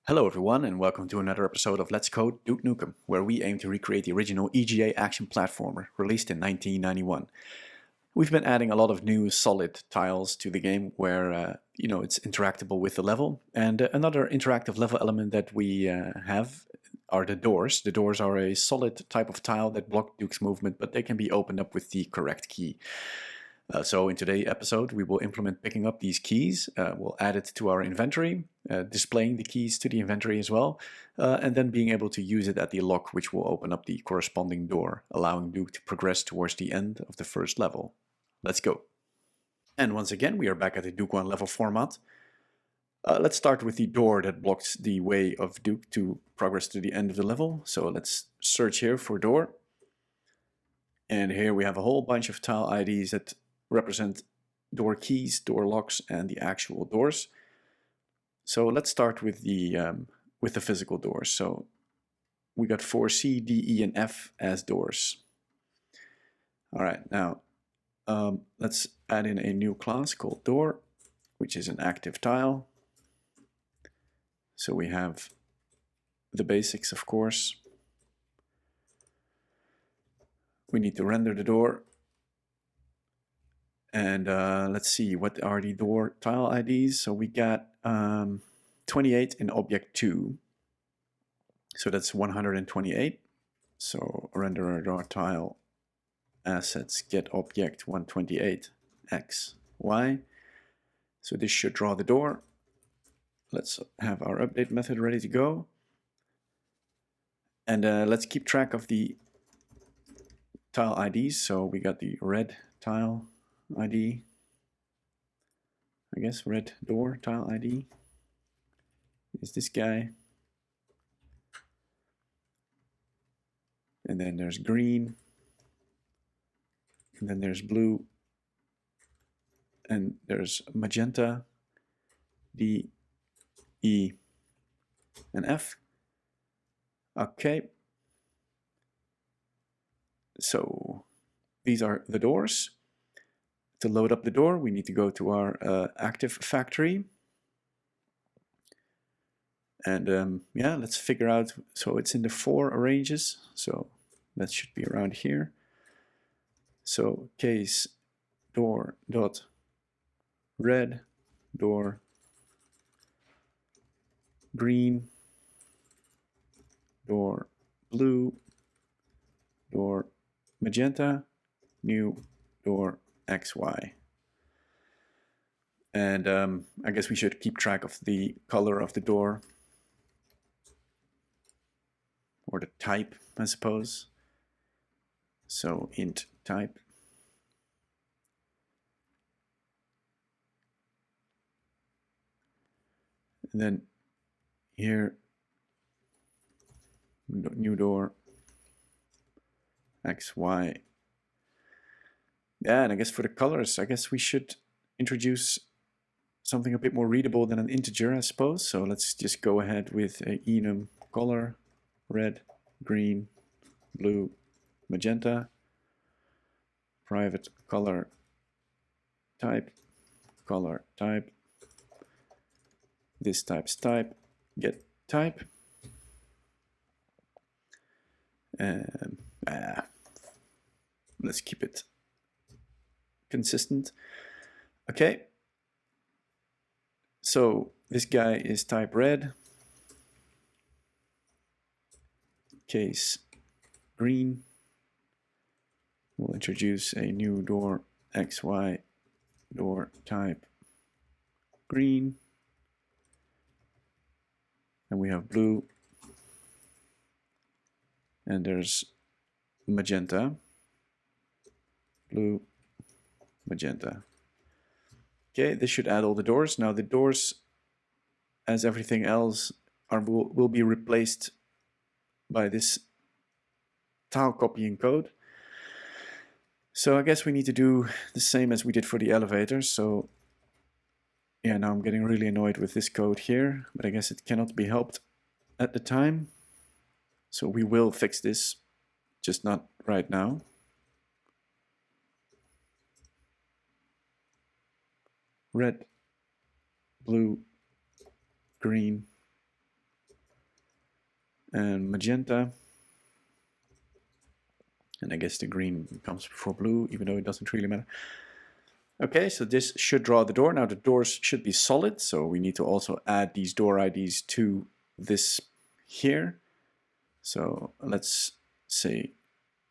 Hello everyone and welcome to another episode of Let's Code Duke Nukem, where we aim to recreate the original EGA action platformer released in 1991. We've been adding a lot of new solid tiles to the game where it's interactable with the level, and another interactive level element that we have are the doors. The doors are a solid type of tile that block Duke's movement, but they can be opened up with the correct key. So in today's episode, we will implement picking up these keys. We'll add it to our inventory, displaying the keys to the inventory as well, and then being able to use it at the lock, which will open up the corresponding door, allowing Duke to progress towards the end of the first level. Let's go. And once again, we are back at the Duke 1 level format. Let's start with the door that blocks the way of Duke to progress to the end of the level. So let's search here for door. And here we have a whole bunch of tile IDs that represent door keys, door locks, and the actual doors. So let's start with the physical doors. So we got 4 C, D, E, and F as doors. All right, now let's add in a new class called door, which is an active tile. So we have the basics, of course. We need to render the door. And let's see, what are the door tile IDs? So we got 28 in object 2. So that's 128. So render door tile assets get object 128 x y. So this should draw the door. Let's have our update method ready to go. And let's keep track of the tile IDs. So we got the red tile ID, I guess red door tile ID is this guy. And then there's green. And then there's blue. And there's magenta, D, E, and F. Okay. So these are the doors. To load up the door, we need to go to our active factory. And yeah, let's figure out, so it's in the 4 ranges, so that should be around here. So case door dot red, door green, door blue, door magenta, new door XY. And I guess we should keep track of the color of the door, or the type, I suppose. So int type. And then here, new door XY. Yeah, and I guess for the colors, I guess we should introduce something a bit more readable than an integer, I suppose. So let's just go ahead with a enum color, red, green, blue, magenta, private color type, this type's type, get type, and let's keep it consistent. Okay, so this guy is type red, case green. We'll introduce a new door XY, door type green, and we have blue, and there's magenta, blue, magenta. Okay, this should add all the doors. Now the doors, as everything else, will be replaced by this tile copying code. So I guess we need to do the same as we did for the elevators. So yeah, now I'm getting really annoyed with this code here, but I guess it cannot be helped at the time. So we will fix this, just not right now. Red, blue, green, and magenta. And I guess the green comes before blue, even though it doesn't really matter. Okay, so this should draw the door. Now the doors should be solid, so we need to also add these door IDs to this here. So let's say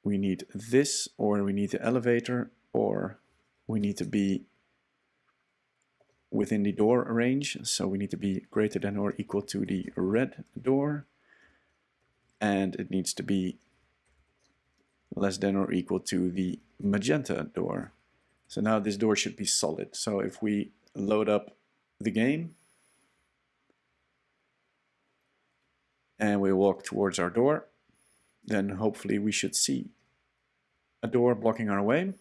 we need this, or we need the elevator, or we need to be within the door range. So we need to be greater than or equal to the red door, and it needs to be less than or equal to the magenta door. So now this door should be solid. So if we load up the game and we walk towards our door, then hopefully we should see a door blocking our way.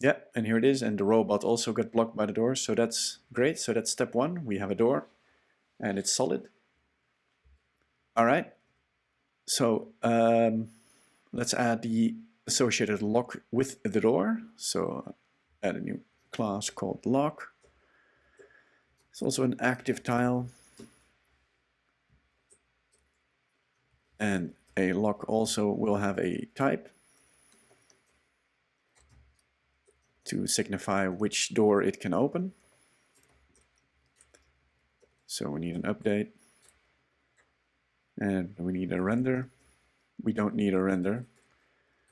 Yeah, and here it is, and the robot also got blocked by the door, so that's great. So that's step one. We have a door and it's solid. All right, so let's add the associated lock with the door. So add a new class called lock. It's also an active tile. And a lock also will have a type to signify which door it can open. So we need an update. And we need a render. We don't need a render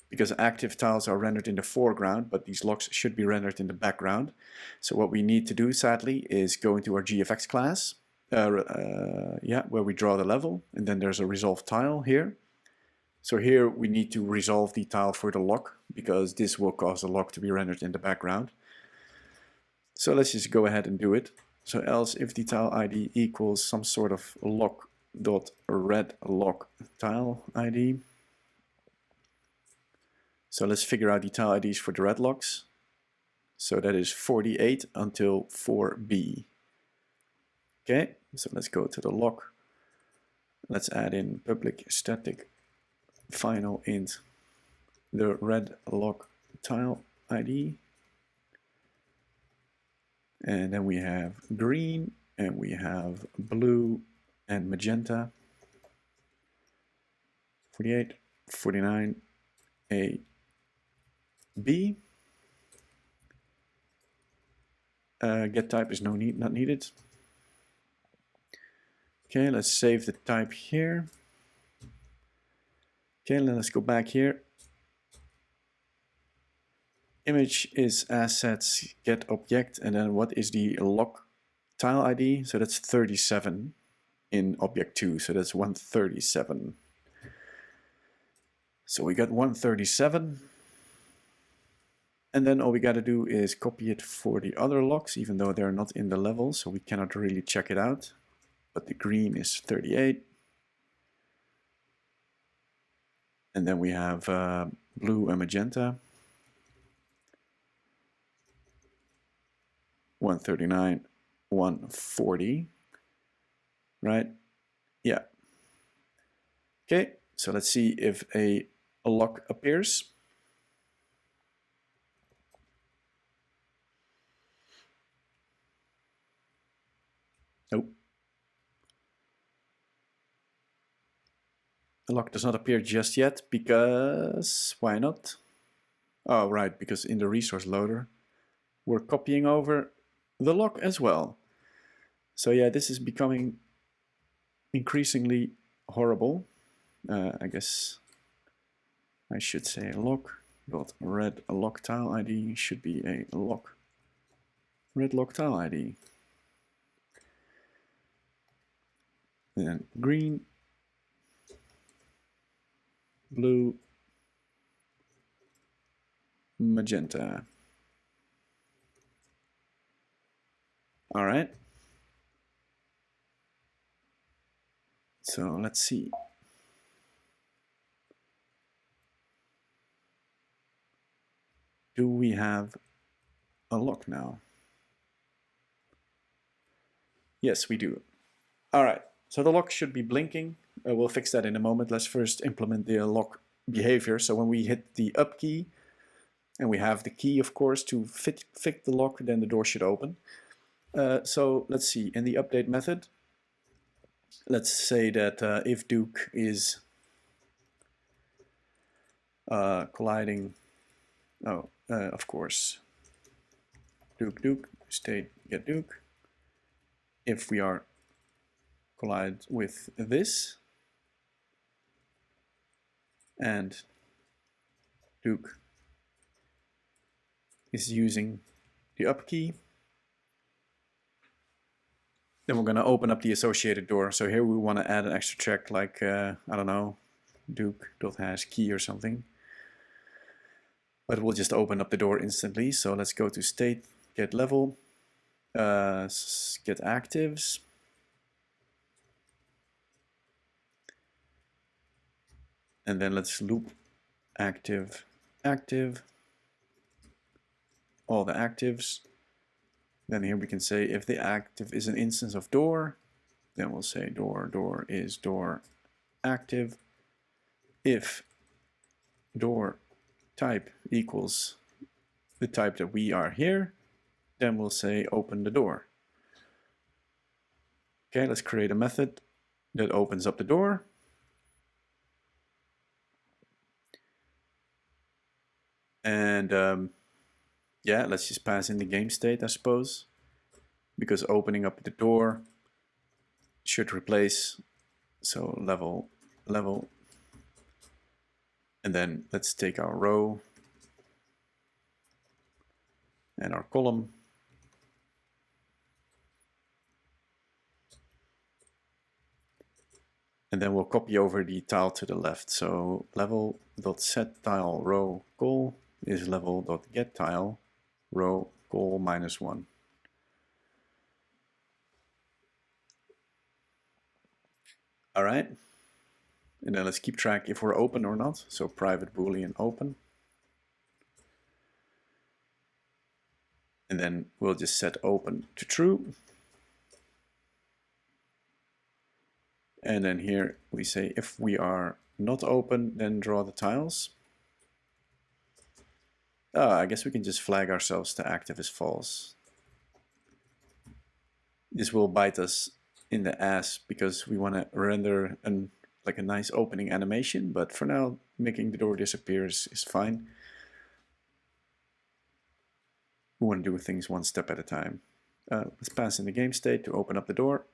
because active tiles are rendered in the foreground, but these locks should be rendered in the background. So what we need to do, sadly, is go into our GFX class, where we draw the level, and then there's a resolve tile here. So here we need to resolve the tile for the lock, because this will cause the lock to be rendered in the background. So let's just go ahead and do it. So else if the tile ID equals some sort of lock dot red lock tile ID. So let's figure out the tile IDs for the red locks. So that is 48 until 4B. Okay, so let's go to the lock. Let's add in public static final int the red lock tile ID. And then we have green, and we have blue and magenta. 48, 49, A, B. Get type is not needed. Okay, let's save the type here. Okay, let's go back here. Image is assets get object, and then what is the lock tile ID? So that's 37 in object 2, so that's 137. So we got 137, and then all we got to do is copy it for the other locks, even though they're not in the level, so we cannot really check it out. But the green is 38. And then we have blue and magenta. 139, 140, right? Yeah. Okay, so let's see if a lock appears. Nope. The lock does not appear just yet because, why not? Oh, right, because in the resource loader, we're copying over the lock as well. So yeah, this is becoming increasingly horrible. I guess I should say lock dot red lock tile ID should be a lock red lock tile ID. And green, blue, magenta. All right. So let's see. Do we have a lock now? Yes, we do. All right. So the lock should be blinking. We'll fix that in a moment. Let's first implement the lock behavior. So when we hit the up key, and we have the key, of course, to fit the lock, then the door should open. So let's see, in the update method, let's say that if Duke is colliding, of course, Duke, state get Duke. If we are collide with this, and Duke is using the up key, then we're going to open up the associated door. So here we want to add an extra check like, I don't know, Duke.hash key or something. But we'll just open up the door instantly. So let's go to state, get level, get actives. And then let's loop active, active, all the actives. Then here we can say if the active is an instance of door, then we'll say door is door active. If door type equals the type that we are here, then we'll say open the door. Okay, let's create a method that opens up the door. And yeah, let's just pass in the game state, I suppose, because opening up the door should replace, so level, and then let's take our row and our column, and then we'll copy over the tile to the left. So level.set tile row call is level.get tile row call -1. All right, and then let's keep track if we're open or not. So private boolean open, and then we'll just set open to true. And then here we say if we are not open, then draw the tiles. I guess we can just flag ourselves to active as false. This will bite us in the ass because we want to render like a nice opening animation, but for now making the door disappear is fine. We want to do things one step at a time. Let's pass in the game state to open up the door.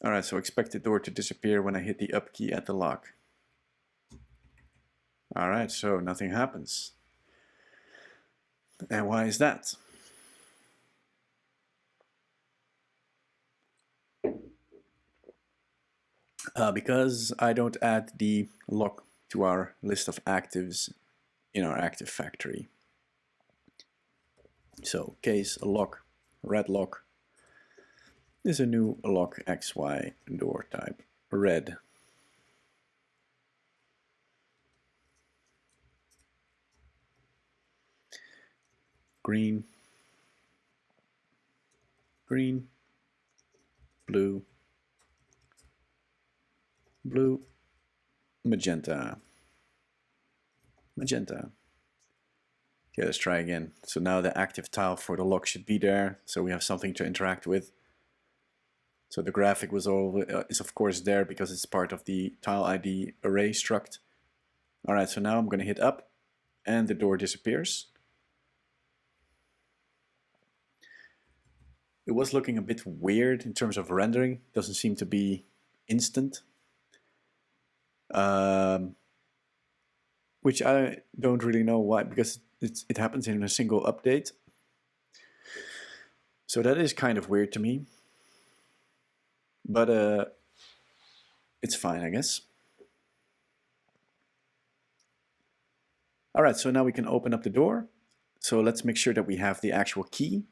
Alright, so expect the door to disappear when I hit the up key at the lock. Alright, so nothing happens. And why is that? Because I don't add the lock to our list of actives in our active factory. So case lock, red lock, is a new lock XY door type, red. Green, green, blue, blue, magenta, magenta. Okay, let's try again. So now the active tile for the lock should be there, so we have something to interact with. So the graphic is of course there because it's part of the tile ID array struct. Alright, so now I'm going to hit up and the door disappears. It was looking a bit weird in terms of rendering, doesn't seem to be instant. Which I don't really know why, because it happens in a single update. So that is kind of weird to me. But it's fine, I guess. Alright, so now we can open up the door. So let's make sure that we have the actual key.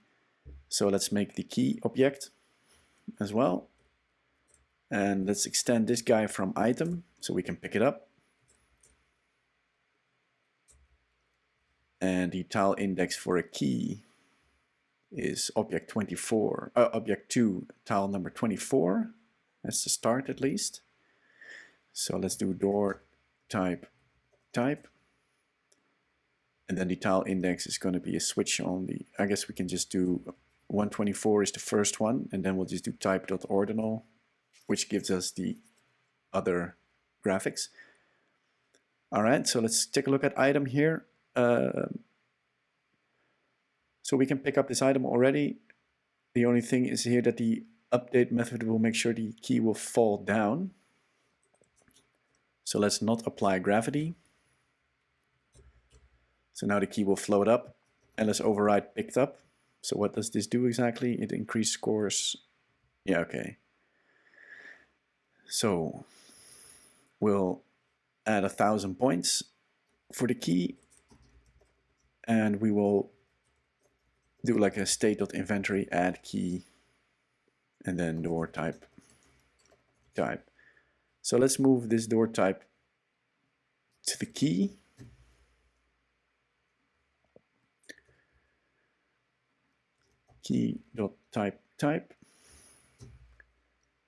So let's make the key object as well. And let's extend this guy from item so we can pick it up. And the tile index for a key is object 24, object 2, tile number 24. That's the start at least. So let's do door type type. And then the tile index is going to be a switch on the, I guess we can just do 124 is the first one, and then we'll just do type.ordinal, which gives us the other graphics. All right, so let's take a look at item here. So we can pick up this item already. The only thing is here that the update method will make sure the key will fall down. So let's not apply gravity. So now the key will float up, and let's override picked up. So what does this do exactly? It increases scores. Yeah, okay. So we'll add 1,000 points for the key, and we will do like a state.inventory add key, and then door type. So let's move this door type to the key. Key.type.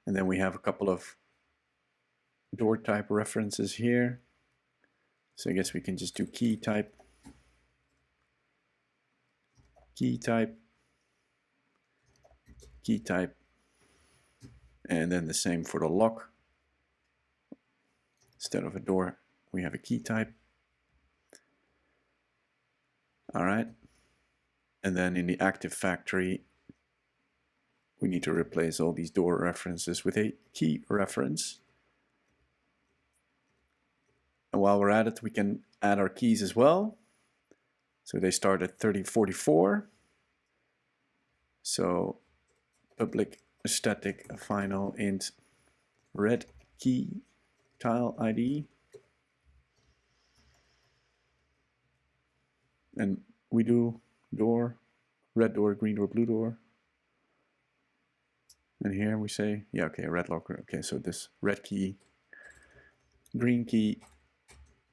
And then we have a couple of door type references here. So I guess we can just do key type, and then the same for the lock. Instead of a door, we have a key type. All right. And then in the active factory, we need to replace all these door references with a key reference. And while we're at it, we can add our keys as well. So they start at 3044. So public static final int red key tile ID. And we do door, red door, green door, blue door. And here we say, yeah, okay, red locker. Okay, so this red key, green key,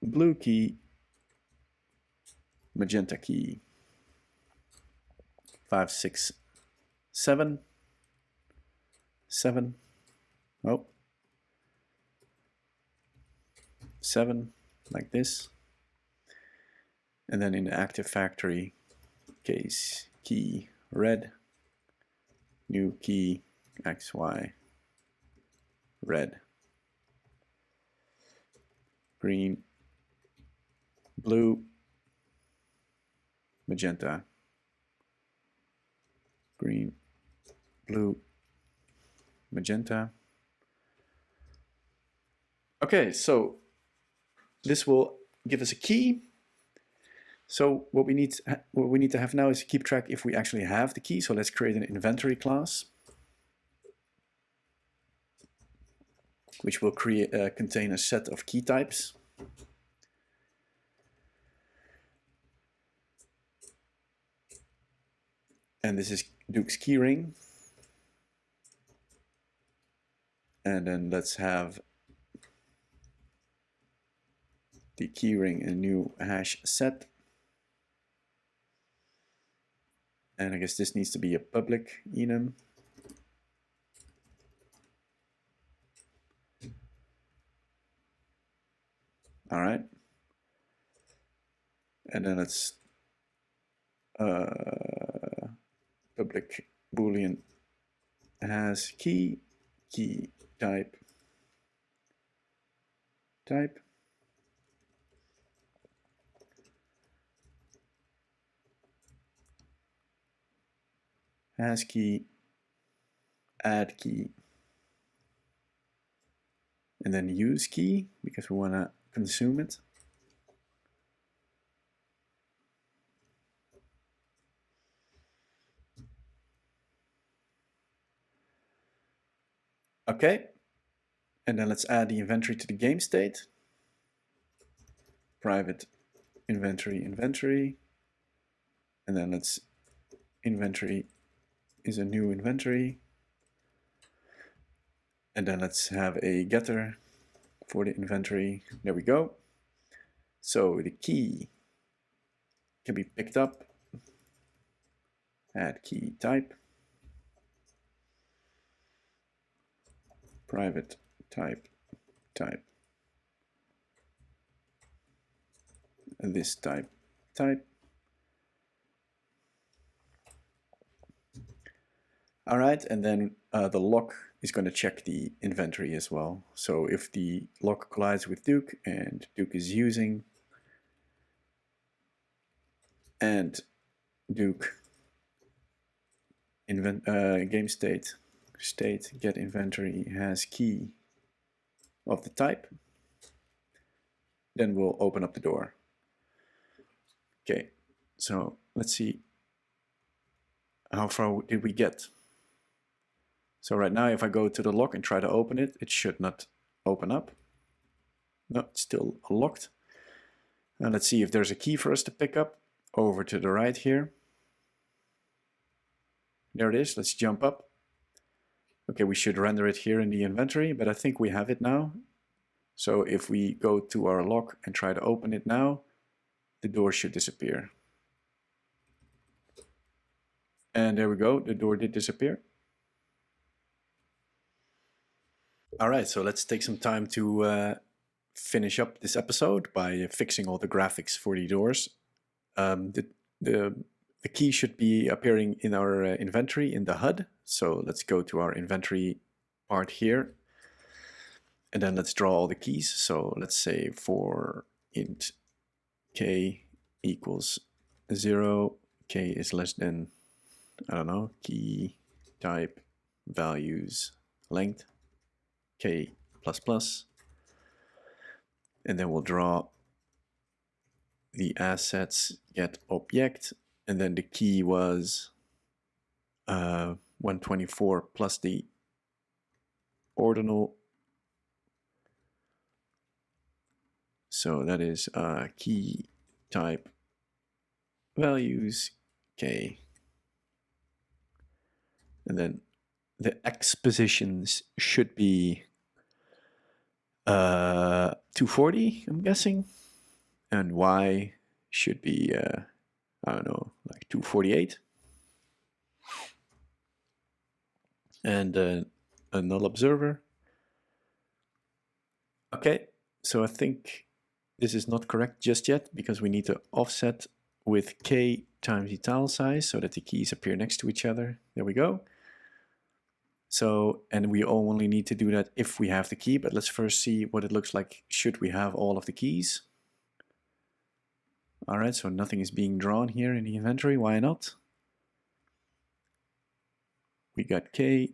blue key, magenta key. 5, 6, 7. 7. Oh. 7, like this. And then in the active factory case, key red, new key XY, red, green, blue, magenta, green, blue, magenta. Okay, so this will give us a key. So what we need to have now is keep track if we actually have the key. So let's create an inventory class, which will contain a set of key types. And this is Duke's keyring. And then let's have the keyring a new hash set. And I guess this needs to be a public enum. All right. And then let's public boolean has key type has key add key, and then use key because we want to consume it. Okay, and then let's add the inventory to the game state. Private inventory, and then let's inventory is a new inventory, and then let's have a getter for the inventory. There we go. So the key can be picked up, add key type, private type, and this type type. All right, and then the lock is going to check the inventory as well. So if the lock collides with Duke and Duke is using, and Duke game state get inventory has key of the type, then we'll open up the door. Okay, so let's see how far did we get. So right now, if I go to the lock and try to open it, it should not open up. No, it's still locked. And let's see if there's a key for us to pick up. Over to the right here. There it is. Let's jump up. Okay, we should render it here in the inventory, but I think we have it now. So if we go to our lock and try to open it now, the door should disappear. And there we go. The door did disappear. All right, so let's take some time to finish up this episode by fixing all the graphics for the doors. The key should be appearing in our inventory in the HUD. So let's go to our inventory part here. And then let's draw all the keys. So let's say for int k equals 0, k is less than, I don't know, key type values length, k plus plus. And then we'll draw the assets get object, and then the key was 124 plus the ordinal. So that is key type values k. And then the x positions should be 240, I'm guessing. And y should be, I don't know, like 248. And a null observer. Okay, so I think this is not correct just yet because we need to offset with k times the tile size so that the keys appear next to each other. There we go. So, and we only need to do that if we have the key, but let's first see what it looks like should we have all of the keys. All right, so nothing is being drawn here in the inventory. Why not? We got k.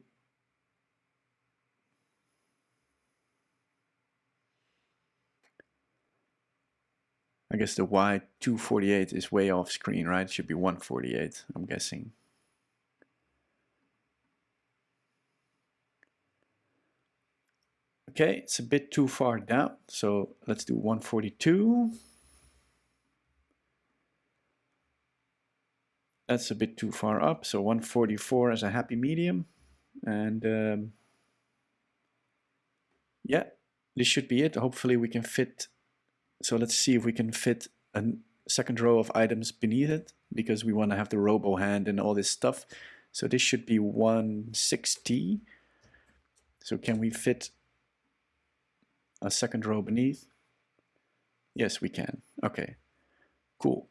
I guess the y248 is way off screen, right? It should be 148, I'm guessing. Okay, it's a bit too far down, so let's do 142. That's a bit too far up, so 144 is a happy medium. And yeah, this should be it. Hopefully we can fit. So let's see if we can fit a second row of items beneath it, because we want to have the robo hand and all this stuff. So this should be 160. So can we fit a second row beneath? Yes, we can. Okay, cool.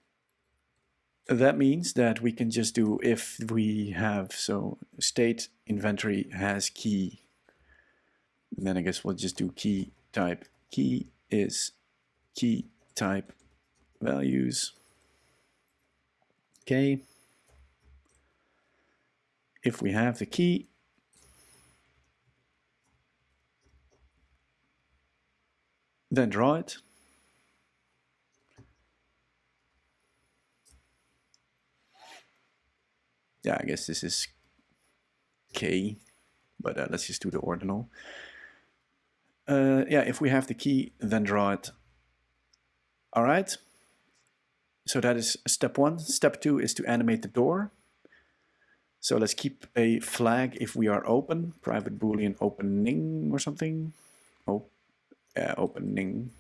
That means that we can just do if we have, so state inventory has key. And then I guess we'll just do key type. Key is key type values. Okay. If we have the key, then draw it. Yeah, I guess this is k, but let's just do the ordinal. Yeah, if we have the key, then draw it. All right. So that is step 1. Step 2 is to animate the door. So let's keep a flag if we are open, private boolean opening or something. Oh, yeah, opening.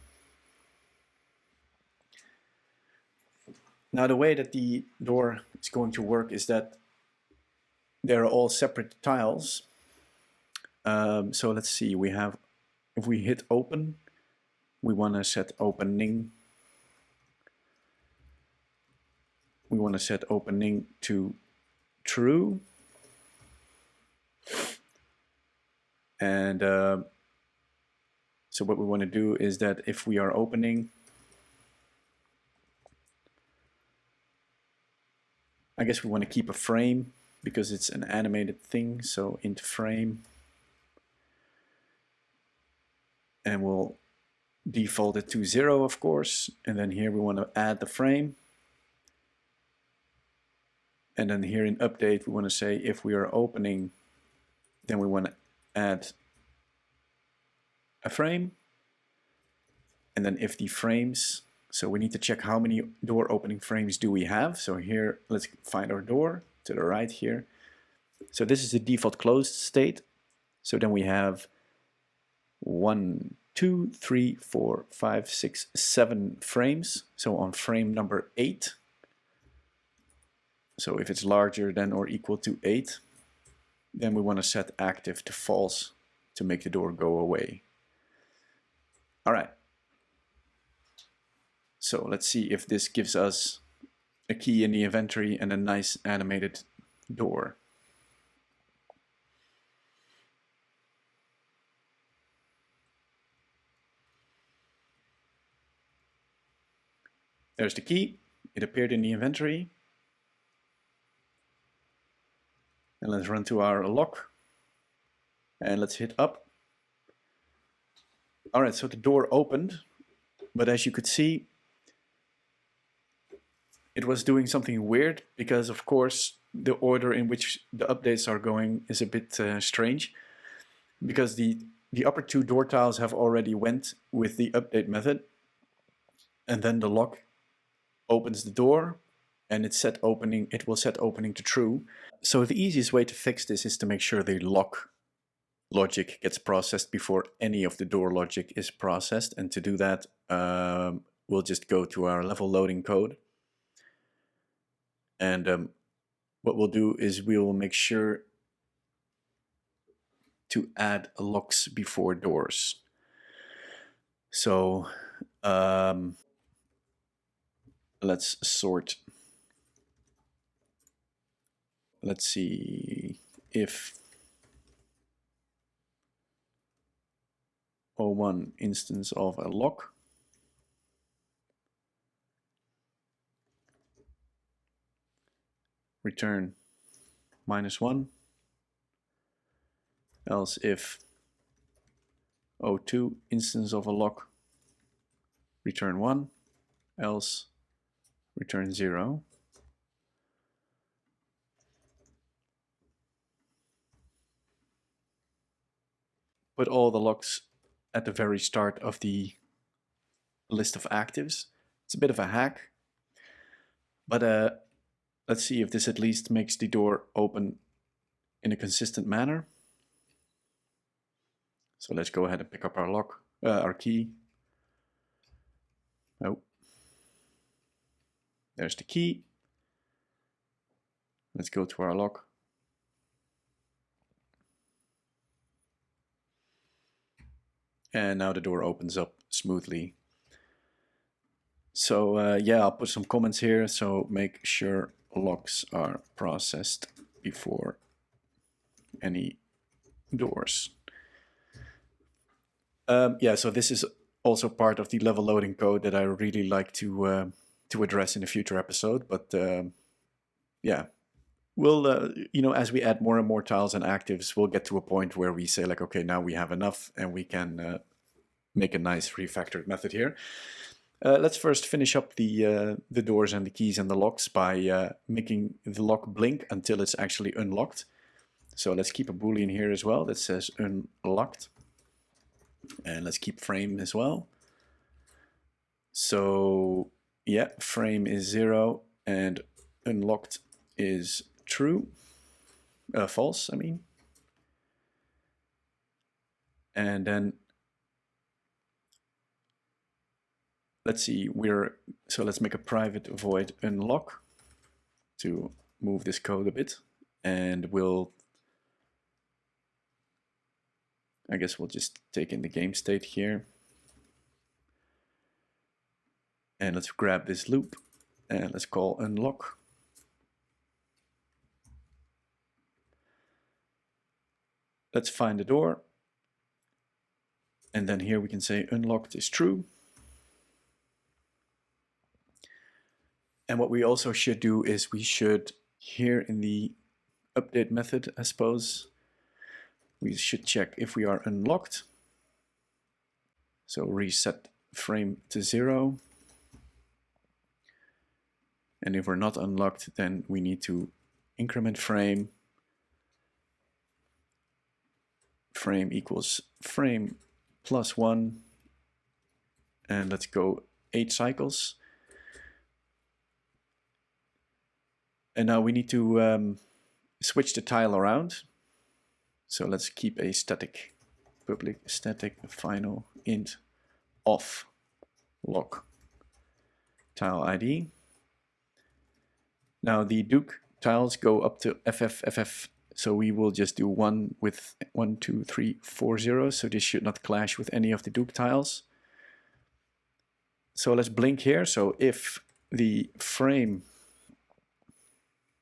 Now the way that the door is going to work is that they're all separate tiles. So let's see, we have, if we hit open, we want to set opening. we want to set opening to true. And so what we want to do is that if we are opening, I guess we want to keep a frame because it's an animated thing. So int frame, and we'll default it to 0, of course. And then here we want to add the frame. And then here in update, we want to say if we are opening, then we want to add a frame. And then if the frames, so we need to check how many door opening frames do we have. So here, let's find our door to the right here. So this is the default closed state. So then we have 1, 2, 3, 4, 5, 6, 7 frames. So on frame number 8, so if it's larger than or equal to 8, then we want to set active to false to make the door go away. All right. So let's see if this gives us a key in the inventory and a nice animated door. There's the key. It appeared in the inventory. And let's run to our lock. And let's hit up. All right, so the door opened. But as you could see, it was doing something weird because, of course, the order in which the updates are going is a bit strange. Because the upper 2 door tiles have already went with the update method. And then the lock opens the door and it will set opening to true. So the easiest way to fix this is to make sure the lock logic gets processed before any of the door logic is processed. And to do that, we'll just go to our level loading code. And what we'll do is we will make sure to add locks before doors. So let's sort. Let's see if O1 instance of a lock. Return -1. Else if O2 instance of a lock, return 1. Else return 0. Put all the locks at the very start of the list of actives. It's a bit of a hack, but let's see if this at least makes the door open in a consistent manner. So let's go ahead and pick up our lock, our key. Oh, there's the key. Let's go to our lock. And now the door opens up smoothly. So yeah, I'll put some comments here. So make sure locks are processed before any doors. Yeah, so this is also part of the level loading code that I really like to address in a future episode. But yeah, we'll you know, as we add more and more tiles and actives, we'll get to a point where we say like, okay, now we have enough, and we can make a nice refactored method here. Let's first finish up the doors and the keys and the locks by making the lock blink until it's actually unlocked. So let's keep a boolean here as well that says unlocked. And let's keep frame as well. So yeah, frame is 0 and unlocked is true. False, I mean. And then let's see, so let's make a private void unlock to move this code a bit. And I guess we'll just take in the game state here. And let's grab this loop and let's call unlock. let's find the door. And then here we can say unlocked is true. And what we also should do is we should, here in the update method, I suppose, we should check if we are unlocked. So reset frame to 0. And if we're not unlocked, then we need to increment frame. Frame equals frame plus 1. And let's go 8 cycles. And now we need to switch the tile around. So let's keep a static public static final int off lock tile ID. Now the Duke tiles go up to FFFF, so we will just do one with 1, 2, 3, 4 zeros, so this should not clash with any of the Duke tiles. So let's blink here. So if the frame,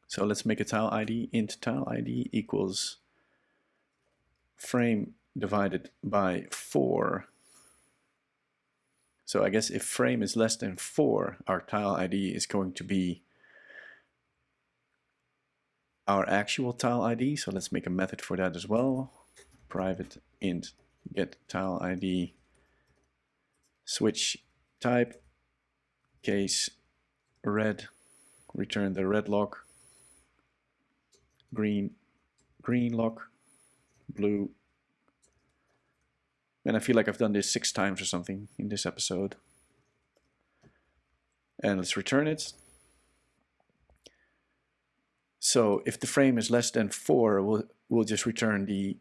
so let's make a tile ID, int tile ID equals frame divided by 4. So I guess if frame is less than 4, our tile ID is going to be our actual tile ID. So let's make a method for that as well. Private int get tile ID switch type case red, return the red lock, green lock, blue. And I feel like I've done this 6 times or something in this episode. And let's return it. So if the frame is less than 4, we'll just return the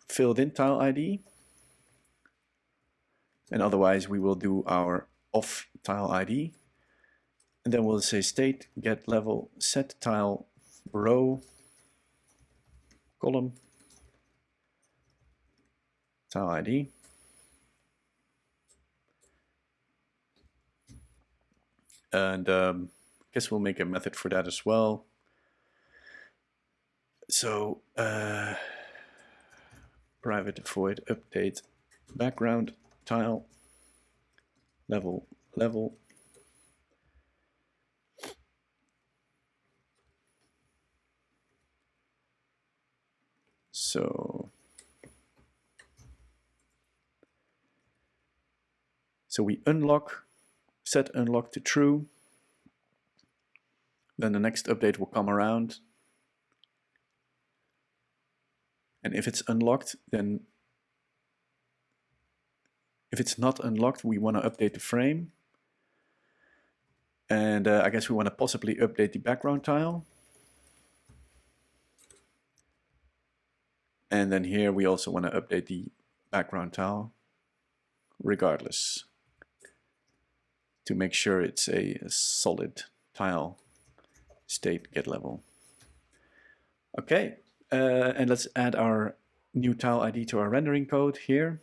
filled in tile ID. And otherwise we will do our off tile ID. And then we'll say state get level set tile row column tile ID. And I guess we'll make a method for that as well. So private void update background tile level. So we unlock, set unlock to true. Then the next update will come around. And if it's unlocked, then if it's not unlocked, we want to update the frame. And I guess we want to possibly update the background tile. And then here we also want to update the background tile regardless, to make sure it's a solid tile state get level. Okay, and let's add our new tile ID to our rendering code here.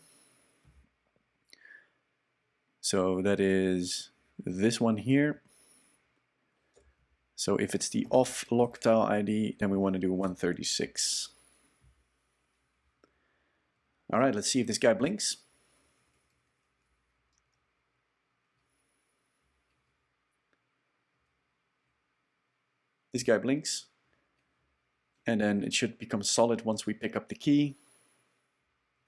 So that is this one here. So if it's the off lock tile ID, then we want to do 136. All right, let's see if this guy blinks. This guy blinks. And then it should become solid once we pick up the key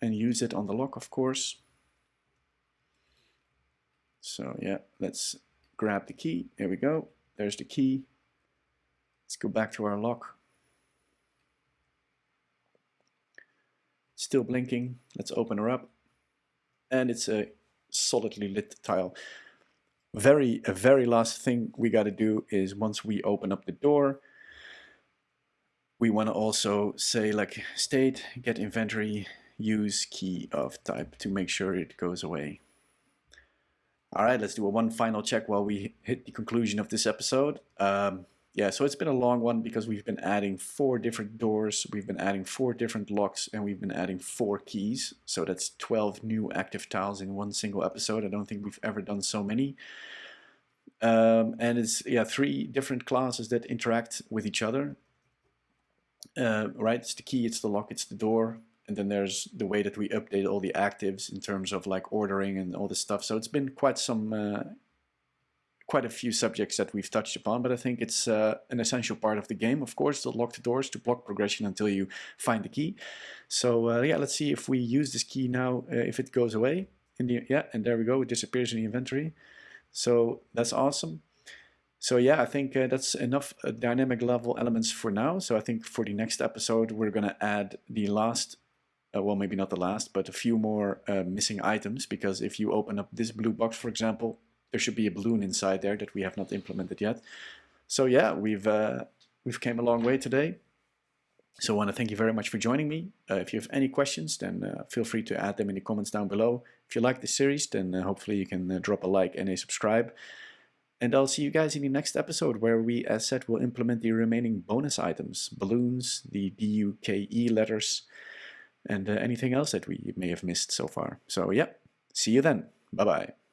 and use it on the lock, of course. So yeah, let's grab the key. There we go. There's the key. Let's go back to our lock. Still blinking. Let's open her up. And it's a solidly lit tile. A very last thing we got to do is once we open up the door, we want to also say like state get inventory use key of type to make sure it goes away. All right, let's do one final check while we hit the conclusion of this episode. Yeah, so it's been a long one because we've been adding 4 different doors, we've been adding 4 different locks, and we've been adding 4 keys. So that's 12 new active tiles in one single episode. I don't think we've ever done so many. And it's 3 different classes that interact with each other. right? It's the key, it's the lock, it's the door. And then there's the way that we update all the actives in terms of like ordering and all this stuff. So it's been quite a few subjects that we've touched upon, but I think it's an essential part of the game, of course, to lock the doors, to block progression until you find the key. So yeah, let's see if we use this key now, if it goes away. Yeah, and there we go, it disappears in the inventory. So that's awesome. So yeah, I think that's enough dynamic level elements for now. So I think for the next episode, we're going to add the last, well, maybe not the last, but a few more missing items, because if you open up this blue box, for example, there should be a balloon inside there that we have not implemented yet. So yeah, we've came a long way today. So I want to thank you very much for joining me. If you have any questions, then feel free to add them in the comments down below. If you like the series, then hopefully you can drop a like and a subscribe. And I'll see you guys in the next episode, where we, as said, will implement the remaining bonus items, balloons, the DUKE letters, and anything else that we may have missed so far. So yeah, see you then. Bye-bye.